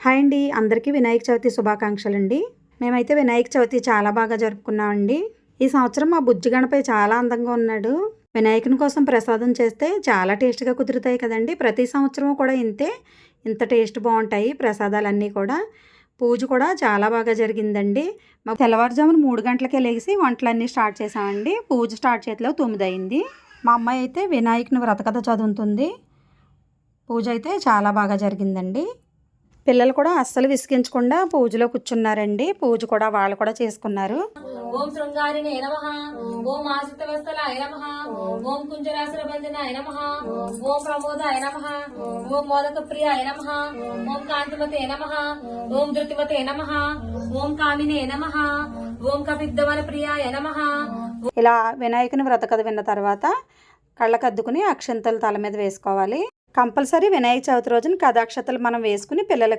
Hi అండి, అందరికీ వినాయక చవితి శుభాకాంక్షలండి. మేమైతే వినాయక చవితి చాలా బాగా జరుపుకున్నామండి. ఈ సంవత్సరం మా బుజ్జి గణపయ్య చాలా అందంగా ఉన్నాడు. వినాయకుని కోసం ప్రసాదం చేస్తే చాలా టేస్ట్‌గా కుదురుతాయి కదండీ! ప్రతి సంవత్సరం కూడా ఇంతే. ఇంత టేస్ట్ బావుంటాయి ప్రసాదాలన్నీ కూడా. పూజ కూడా చాలా బాగా జరిగిందండి. తెల్లవారుజామున 3 గంటలకే లెగిసి వంటలన్నీ స్టార్ట్ చేశామండి. పూజ స్టార్ట్ చేతిలో 9 అయింది. మా అమ్మాయి అయితే వినాయకుని వ్రతకథ చదువుతుంది. పూజ అయితే చాలా బాగా జరిగిందండి. పిల్లలు కూడా అస్సలు విసిగించకుండా పూజలో కూర్చున్నారండి. పూజ కూడా వాళ్ళు కూడా చేసుకున్నారు. ఓం శృంగారిణే నమః, ఓం ఆశ్రితవత్సలాయ నమః, ఓం కుంజరాసురబంధనాయ నమః, ఓం ప్రమోదాయ నమః, ఓం మోదక ప్రియాయ నమః, ఓం కాంతిమతే నమః, ఓం ధృతిమతే నమః, ఓం కామినే నమః, ఓం కపిద్దవన ప్రియాయ నమః. ఇలా వినాయకుని వ్రతకథ విన్న తర్వాత కళ్ళకద్దుకుని అక్షంతలు తల మీద వేసుకోవాలి. కంపల్సరీ వినాయక చవితి రోజున కథాక్షతలు మనం వేసుకుని పిల్లలకి